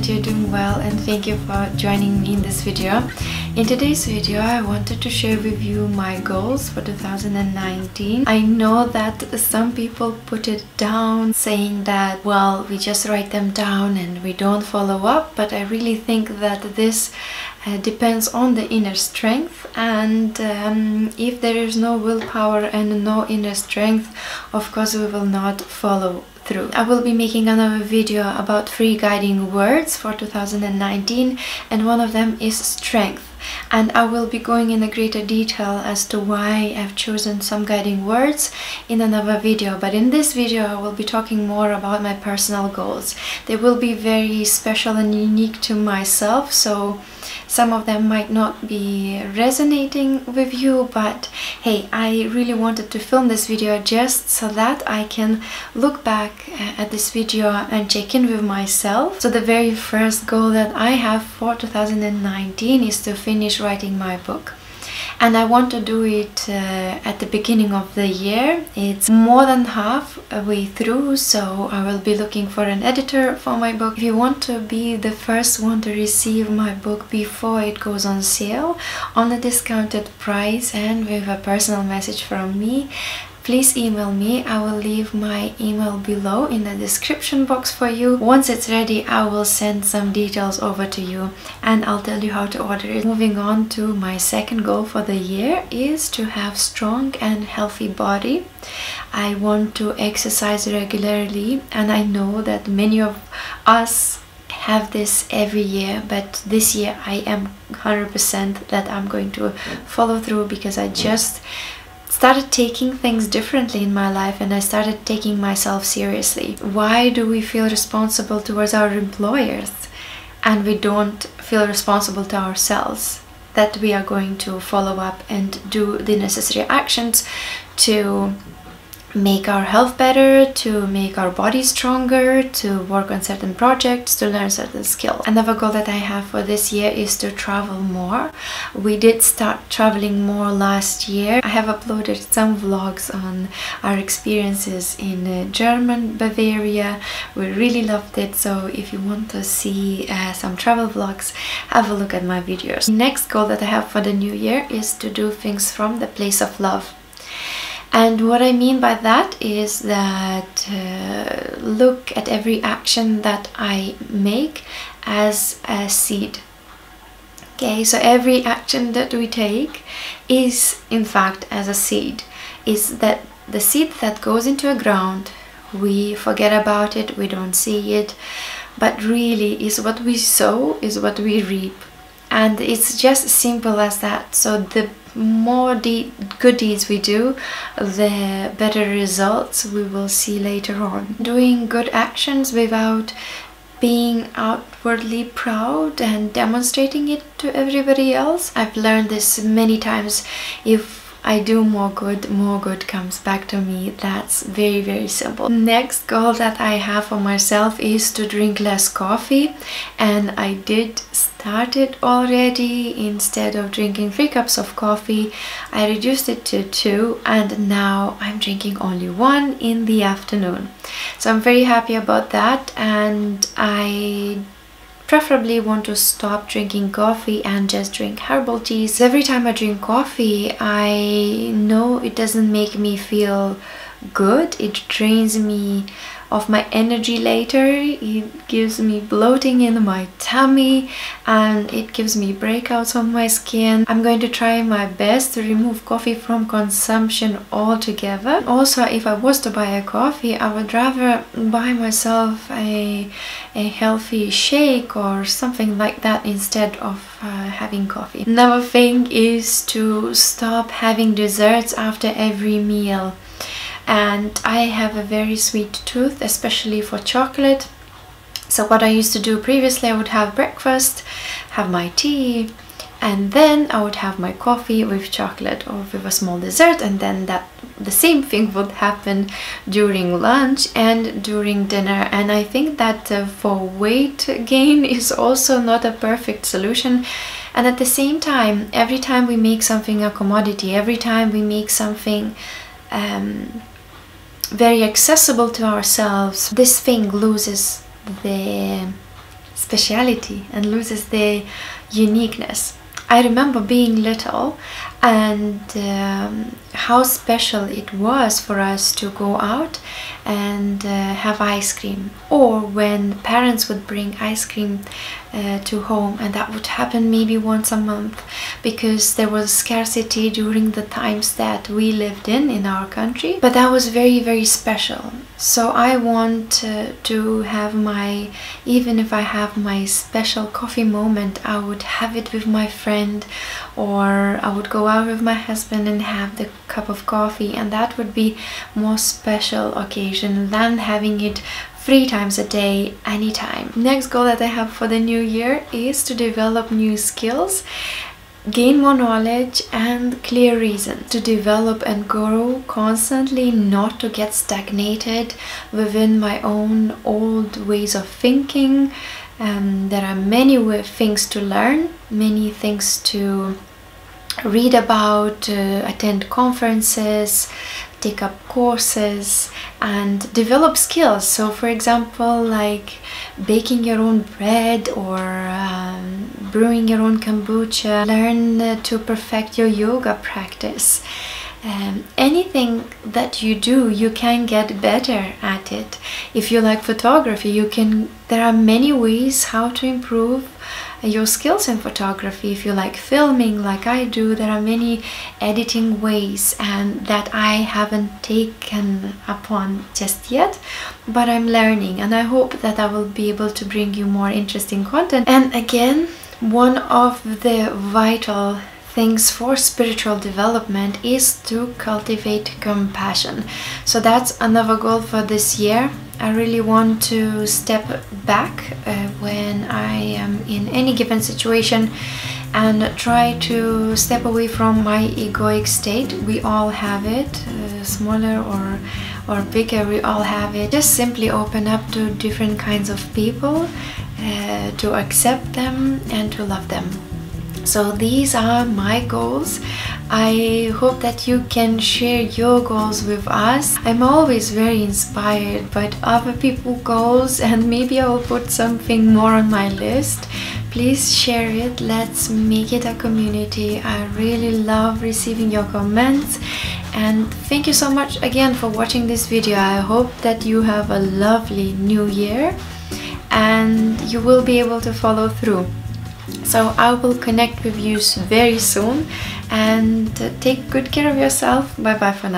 that you're doing well, and thank you for joining me in this video. In today's video, I wanted to share with you my goals for 2019. I know that some people put it down saying that, well, we just write them down and we don't follow up, but I really think that this depends on the inner strength, and if there is no willpower and no inner strength, of course we will not follow through. I will be making another video about 3 guiding words for 2019, and one of them is strength. And I will be going in a greater detail as to why I've chosen some guiding words in another video. But in this video I will be talking more about my personal goals. They will be very special and unique to myself, so some of them might not be resonating with you, but hey, I really wanted to film this video just so that I can look back at this video and check in with myself. So the very first goal that I have for 2019 is to finish writing my book. And I want to do it at the beginning of the year. It's more than halfway through, so I will be looking for an editor for my book. If you want to be the first one to receive my book before it goes on sale on a discounted price and with a personal message from me, please email me. I will leave my email below in the description box for you. Once it's ready, I will send some details over to you and I'll tell you how to order it. Moving on to my second goal for the year is to have strong and healthy body. I want to exercise regularly, and I know that many of us have this every year, but this year I am 100% that I'm going to follow through, because I just started taking things differently in my life and I started taking myself seriously. Why do we feel responsible towards our employers and we don't feel responsible to ourselves, that we are going to follow up and do the necessary actions to make our health better, to make our body stronger, to work on certain projects, to learn certain skills. Another goal that I have for this year is to travel more. We did start traveling more last year. I have uploaded some vlogs on our experiences in German Bavaria. We really loved it, so if you want to see some travel vlogs, have a look at my videos. The next goal that I have for the new year is to do things from the place of love. And what I mean by that is that look at every action that I make as a seed. Okay, so every action that we take is in fact as a seed. Is that the seed that goes into a ground, we forget about it, we don't see it, but really is what we sow is what we reap. And it's just simple as that. So the more good deeds we do, the better results we will see later on. Doing good actions without being outwardly proud and demonstrating it to everybody else. I've learned this many times. If I do more good comes back to me. That's very, very simple. Next goal that I have for myself is to drink less coffee, and I did start it already. Instead of drinking 3 cups of coffee, I reduced it to 2, and now I'm drinking only 1 in the afternoon. So I'm very happy about that, and I preferably want to stop drinking coffee and just drink herbal teas. Every time I drink coffee, I know it doesn't make me feel good. It drains me of my energy later. It gives me bloating in my tummy and it gives me breakouts on my skin. I'm going to try my best to remove coffee from consumption altogether. Also, if I was to buy a coffee, I would rather buy myself a healthy shake or something like that instead of having coffee. Another thing is to stop having desserts after every meal. And I have a very sweet tooth, especially for chocolate. So what I used to do previously, I would have breakfast, have my tea, and then I would have my coffee with chocolate or with a small dessert, and then the same thing would happen during lunch and during dinner. And I think that for weight gain is also not a perfect solution. And at the same time, every time we make something a commodity, every time we make something very accessible to ourselves, this thing loses the speciality and loses their uniqueness. I remember being little and how special it was for us to go out and have ice cream, or when parents would bring ice cream to home, and that would happen maybe once a month because there was scarcity during the times that we lived in our country. But that was very, very special. So I want to have my, even if I have my special coffee moment, I would have it with my friend, or I would go out with my husband and have the cup of coffee, and that would be more special occasion than having it 3 times a day, anytime. Next goal that I have for the new year is to develop new skills, gain more knowledge and clear reasons, to develop and grow constantly, not to get stagnated within my own old ways of thinking. There are many things to learn, many things to read about, attend conferences, take up courses and develop skills. So for example, like baking your own bread or brewing your own kombucha, learn to perfect your yoga practice. Anything that you do, you can get better at it. If you like photography, there are many ways how to improve your skills in photography. If you like filming like I do, there are many editing ways and that I haven't taken upon just yet, but I'm learning, and I hope that I will be able to bring you more interesting content. And again, one of the vital things for spiritual development is to cultivate compassion. So that's another goal for this year. I really want to step back when I am in any given situation and try to step away from my egoic state. We all have it, smaller or bigger, we all have it. Just simply open up to different kinds of people, to accept them and to love them. So these are my goals. I hope that you can share your goals with us. I'm always very inspired by other people's goals, and maybe I will put something more on my list. Please share it. Let's make it a community. I really love receiving your comments, and thank you so much again for watching this video. I hope that you have a lovely new year and you will be able to follow through. So I will connect with you very soon, and take good care of yourself. Bye bye for now.